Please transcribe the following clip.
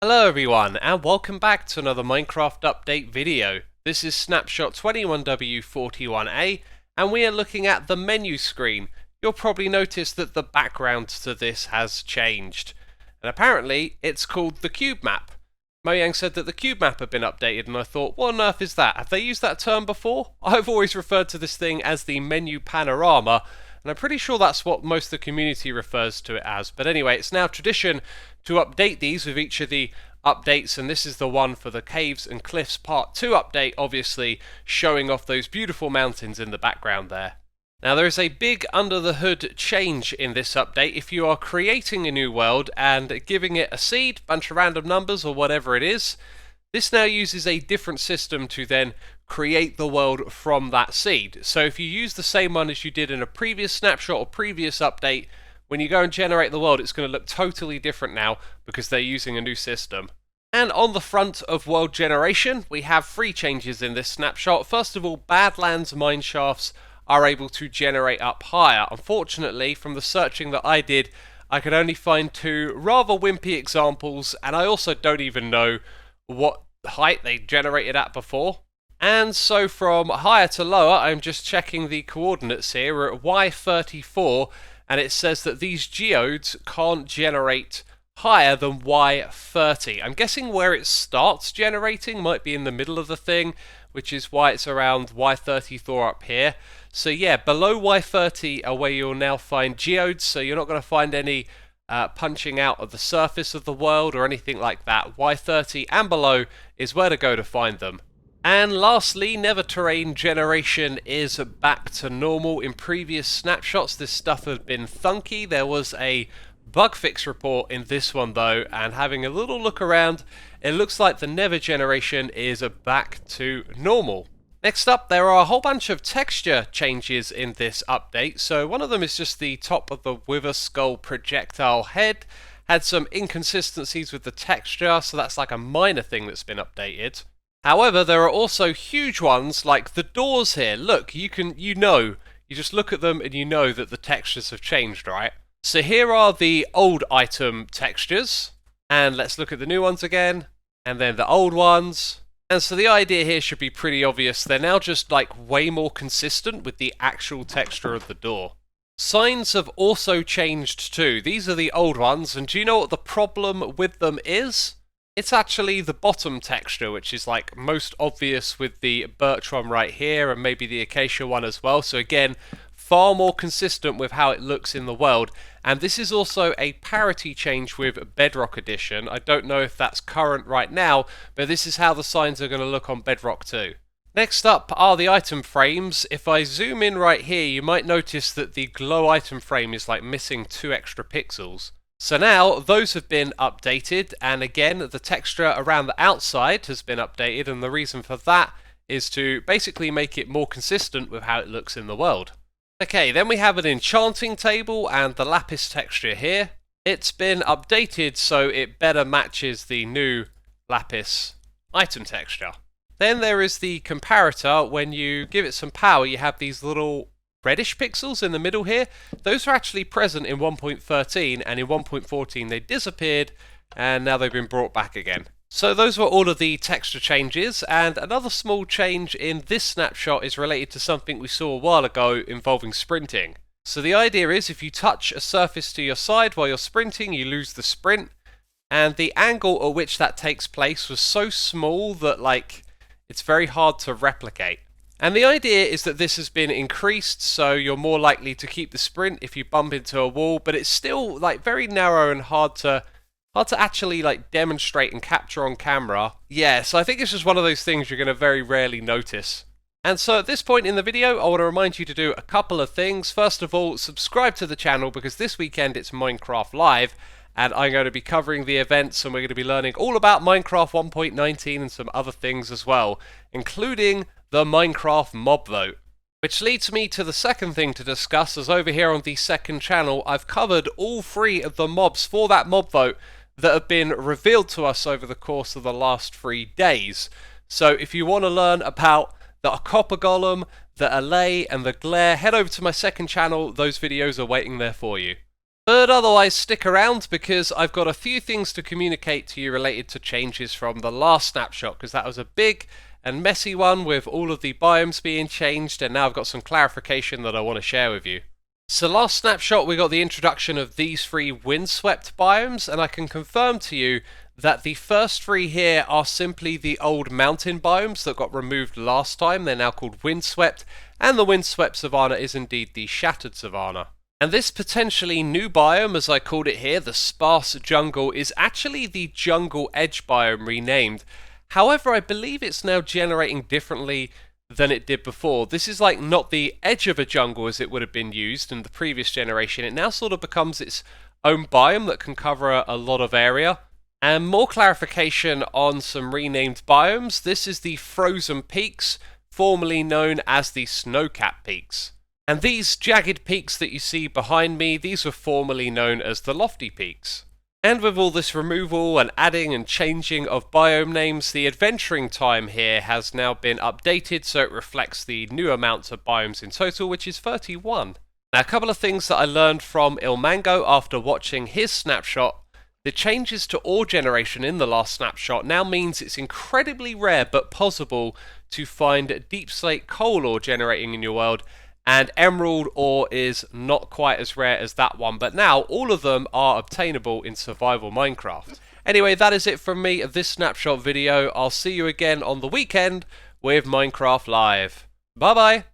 Hello everyone, and welcome back to another Minecraft update video. This is Snapshot 21w41a, and we are looking at the menu screen. You'll probably notice that the background to this has changed, and apparently it's called the cube map. Mojang said that the cube map had been updated, and I thought, what on earth is that? Have they used that term before? I've always referred to this thing as the menu panorama, and I'm pretty sure that's what most of the community refers to it as. But anyway, it's now tradition to update these with each of the updates, and this is the one for the Caves and Cliffs Part 2 update, obviously showing off those beautiful mountains in the background there. Now there is a big under the hood change in this update. If you are creating a new world and giving it a seed, bunch of random numbers or whatever it is, this now uses a different system to then create the world from that seed. So if you use the same one as you did in a previous snapshot or previous update, when you go and generate the world, it's going to look totally different now because they're using a new system. And on the front of world generation, we have 3 changes in this snapshot. First of all, Badlands mineshafts are able to generate up higher. Unfortunately, from the searching that I did, I could only find 2 rather wimpy examples, and I also don't even know what height they generated at before. And so from higher to lower, I'm just checking the coordinates here. We're at Y34, and it says that these geodes can't generate higher than Y30. I'm guessing where it starts generating might be in the middle of the thing, which is why it's around Y34 up here. So yeah, below Y30 are where you'll now find geodes, so you're not going to find any punching out of the surface of the world or anything like that. Y30 and below is where to go to find them. And lastly, Nether terrain generation is back to normal. In previous snapshots, this stuff had been thunky. There was a bug fix report in this one though, and having a little look around, it looks like the Nether generation is back to normal. Next up, there are a whole bunch of texture changes in this update. So one of them is just the top of the Wither Skull projectile head. Had some inconsistencies with the texture, so that's like a minor thing that's been updated. However, there are also huge ones like the doors here. Look, you just look at them and you know that the textures have changed, right? So here are the old item textures, and let's look at the new ones again, and then the old ones. And so the idea here should be pretty obvious. They're now just like way more consistent with the actual texture of the door. Signs have also changed too. These are the old ones, and do you know what the problem with them is? It's actually the bottom texture, which is like most obvious with the birch one right here, and maybe the acacia one as well. So again, far more consistent with how it looks in the world. And this is also a parity change with Bedrock Edition. I don't know if that's current right now, but this is how the signs are going to look on Bedrock too. Next up are the item frames. If I zoom in right here, you might notice that the glow item frame is like missing 2 extra pixels. So now those have been updated, and again the texture around the outside has been updated, and the reason for that is to basically make it more consistent with how it looks in the world. Okay, then we have an enchanting table and the lapis texture here. It's been updated so it better matches the new lapis item texture. Then there is the comparator. When you give it some power, you have these little reddish pixels in the middle here. Those are actually present in 1.13, and in 1.14 they disappeared, and now they've been brought back again. So those were all of the texture changes, and another small change in this snapshot is related to something we saw a while ago involving sprinting. So the idea is if you touch a surface to your side while you're sprinting, you lose the sprint, and the angle at which that takes place was so small that it's very hard to replicate. And the idea is that this has been increased, so you're more likely to keep the sprint if you bump into a wall, but it's still very narrow and hard to actually demonstrate and capture on camera. Yeah, so I think it's just one of those things you're going to very rarely notice. And so at this point in the video, I want to remind you to do a couple of things. First of all, subscribe to the channel because this weekend it's Minecraft Live, and I'm going to be covering the events, and we're going to be learning all about Minecraft 1.19 and some other things as well, including the Minecraft mob vote. Which leads me to the second thing to discuss, as over here on the second channel, I've covered all 3 of the mobs for that mob vote that have been revealed to us over the course of the last 3 days. So if you want to learn about the copper golem, the allay, and the glare, head over to my second channel. Those videos are waiting there for you. But otherwise, stick around because I've got a few things to communicate to you related to changes from the last snapshot, because that was a big and messy one with all of the biomes being changed, and now I've got some clarification that I want to share with you. So last snapshot we got the introduction of these three windswept biomes, and I can confirm to you that the first three here are simply the old mountain biomes that got removed last time. They're now called windswept, and the windswept savanna is indeed the shattered savanna. And this potentially new biome, as I called it here, the sparse jungle, is actually the jungle edge biome renamed. However, I believe it's now generating differently than it did before. This is like not the edge of a jungle as it would have been used in the previous generation. It now sort of becomes its own biome that can cover a lot of area. And more clarification on some renamed biomes. This is the frozen peaks, formerly known as the snow-capped peaks. And these jagged peaks that you see behind me, these were formerly known as the lofty peaks. And with all this removal and adding and changing of biome names, the adventuring time here has now been updated so it reflects the new amounts of biomes in total, which is 31. Now, a couple of things that I learned from Ilmango after watching his snapshot. The changes to ore generation in the last snapshot now means it's incredibly rare but possible to find deep slate coal ore generating in your world, and emerald ore is not quite as rare as that one, but now all of them are obtainable in survival Minecraft. Anyway, that is it from me of this snapshot video. I'll see you again on the weekend with Minecraft Live. Bye bye!